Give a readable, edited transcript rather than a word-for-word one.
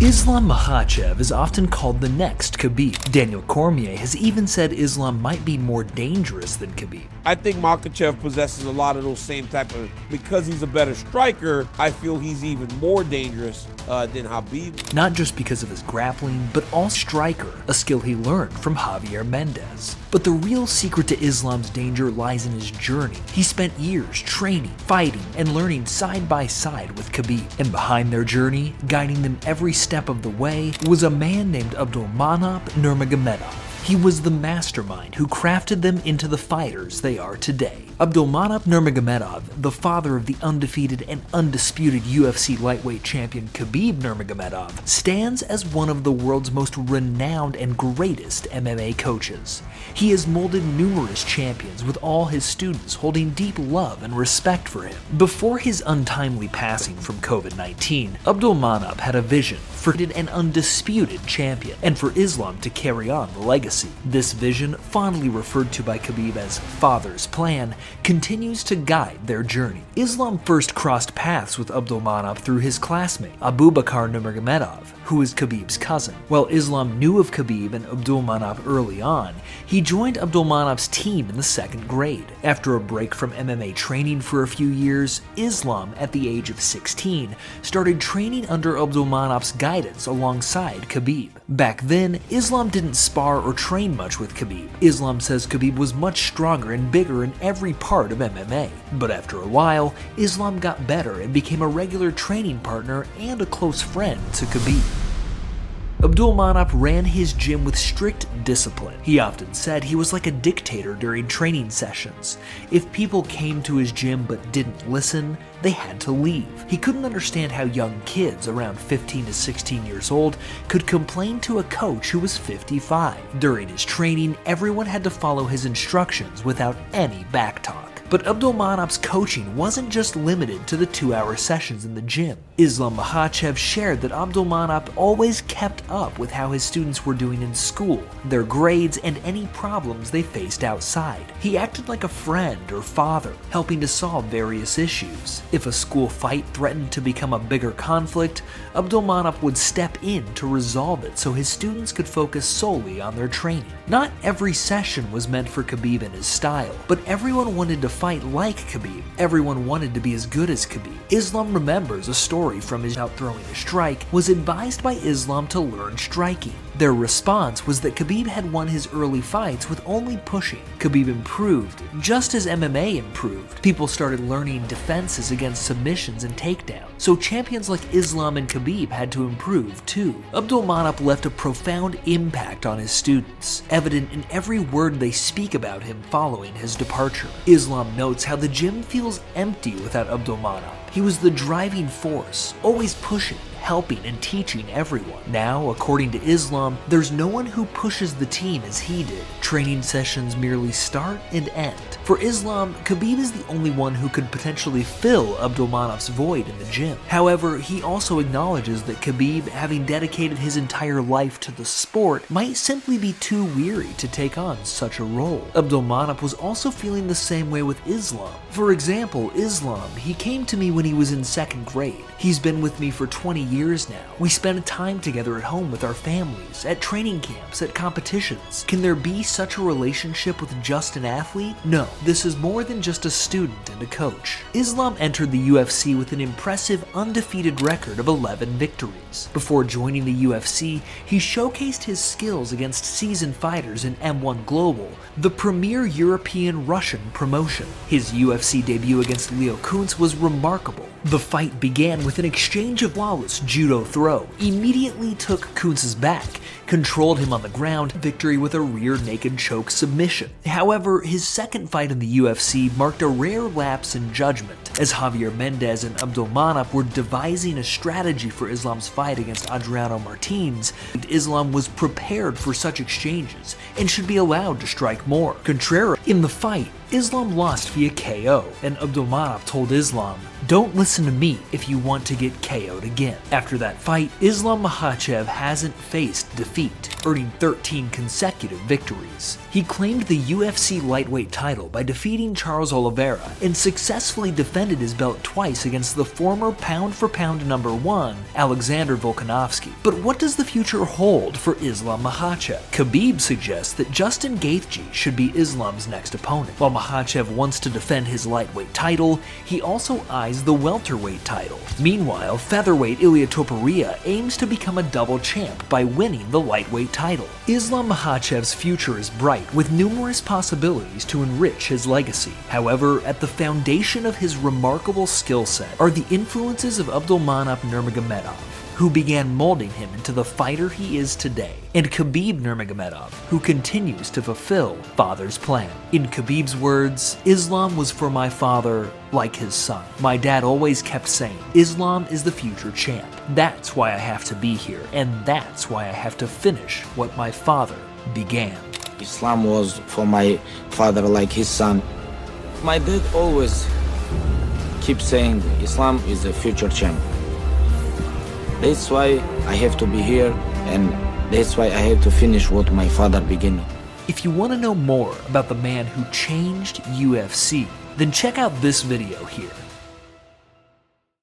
Islam Makhachev is often called the next Khabib. Daniel Cormier has even said Islam might be more dangerous than Khabib. I think Makhachev possesses a lot of those same type of, because he's a better striker, I feel he's even more dangerous than Khabib. Not just because of his grappling, but also striker, a skill he learned from Javier Mendez. But the real secret to Islam's danger lies in his journey. He spent years training, fighting, and learning side by side with Khabib. And behind their journey, guiding them every step of the way, was a man named Abdulmanap Nurmagomedov. He was the mastermind who crafted them into the fighters they are today. Abdulmanap Nurmagomedov, the father of the undefeated and undisputed UFC lightweight champion Khabib Nurmagomedov, stands as one of the world's most renowned and greatest MMA coaches. He has molded numerous champions, with all his students holding deep love and respect for him. Before his untimely passing from COVID-19, Abdulmanap had a vision for an undisputed champion, and for Islam to carry on the legacy. This vision, fondly referred to by Khabib as Father's Plan, continues to guide their journey. Islam first crossed paths with Abdulmanap through his classmate, Abubakar Nurmagomedov, who is Khabib's cousin. While Islam knew of Khabib and Abdulmanap early on, he joined Abdulmanap's team in the 2nd grade. After a break from MMA training for a few years, Islam, at the age of 16, started training under Abdulmanap's guidance alongside Khabib. Back then, Islam didn't spar or train much with Khabib. Islam says Khabib was much stronger and bigger in every part of MMA. But after a while, Islam got better and became a regular training partner and a close friend to Khabib. Abdulmanap ran his gym with strict discipline. He often said he was like a dictator during training sessions. If people came to his gym but didn't listen, they had to leave. He couldn't understand how young kids around 15 to 16 years old could complain to a coach who was 55. During his training, everyone had to follow his instructions without any backtalk. But Abdulmanap's coaching wasn't just limited to the 2-hour sessions in the gym. Islam Makhachev shared that Abdulmanap always kept up with how his students were doing in school, their grades, and any problems they faced outside. He acted like a friend or father, helping to solve various issues. If a school fight threatened to become a bigger conflict, Abdulmanap would step in to resolve it so his students could focus solely on their training. Not every session was meant for Khabib and his style, but everyone wanted to fight like Khabib. Everyone wanted to be as good as Khabib. Islam remembers a story from his out throwing a strike, was advised by Islam to learn striking. Their response was that Khabib had won his early fights with only pushing. Khabib improved, just as MMA improved. People started learning defenses against submissions and takedowns, so champions like Islam and Khabib had to improve too. Abdulmanap left a profound impact on his students, evident in every word they speak about him following his departure. Islam notes how the gym feels empty without Abdulmanap. He was the driving force, always pushing, helping, and teaching everyone. Now, according to Islam, there's no one who pushes the team as he did. Training sessions merely start and end. For Islam, Khabib is the only one who could potentially fill Abdulmanap's void in the gym. However, he also acknowledges that Khabib, having dedicated his entire life to the sport, might simply be too weary to take on such a role. Abdulmanap was also feeling the same way with Islam. For example, Islam, he came to me when he was in 2nd grade. He's been with me for 20 years now. We spend time together at home with our families, at training camps, at competitions. Can there be such a relationship with just an athlete? No, this is more than just a student and a coach. Islam entered the UFC with an impressive undefeated record of 11 victories. Before joining the UFC, he showcased his skills against seasoned fighters in M1 Global, the premier European-Russian promotion. His UFC debut against Leo Kuntz was remarkable. The fight began with an exchange of flawless judo throw, immediately took Kuntz's back, controlled him on the ground, victory with a rear naked choke submission. However, his 2nd fight in the UFC marked a rare lapse in judgment, as Javier Mendez and Abdulmanap were devising a strategy for Islam's fight against Adriano Martins. Islam was prepared for such exchanges and should be allowed to strike more. Contrarily, in the fight, Islam lost via KO, and Abdulmanap told Islam, "Don't listen to me if you want to get KO'd again." After that fight, Islam Makhachev hasn't faced defeat defeat, earning 13 consecutive victories. He claimed the UFC lightweight title by defeating Charles Oliveira and successfully defended his belt twice against the former pound-for-pound #1, Alexander Volkanovski. But what does the future hold for Islam Makhachev? Khabib suggests that Justin Gaethje should be Islam's next opponent. While Makhachev wants to defend his lightweight title, he also eyes the welterweight title. Meanwhile, featherweight Ilia Topuria aims to become a double champ by winning the lightweight title. Islam Makhachev's future is bright, with numerous possibilities to enrich his legacy. However, at the foundation of his remarkable skill set are the influences of Abdulmanap Nurmagomedov, who began molding him into the fighter he is today, and Khabib Nurmagomedov, who continues to fulfill father's plan. In Khabib's words, "Islam was for my father like his son. My dad always kept saying, Islam is the future champ. That's why I have to be here, and that's why I have to finish what my father began." Islam was for my father like his son. My dad always keeps saying Islam is the future champ. That's why I have to be here, and that's why I have to finish what my father began. If you want to know more about the man who changed UFC, then check out this video here.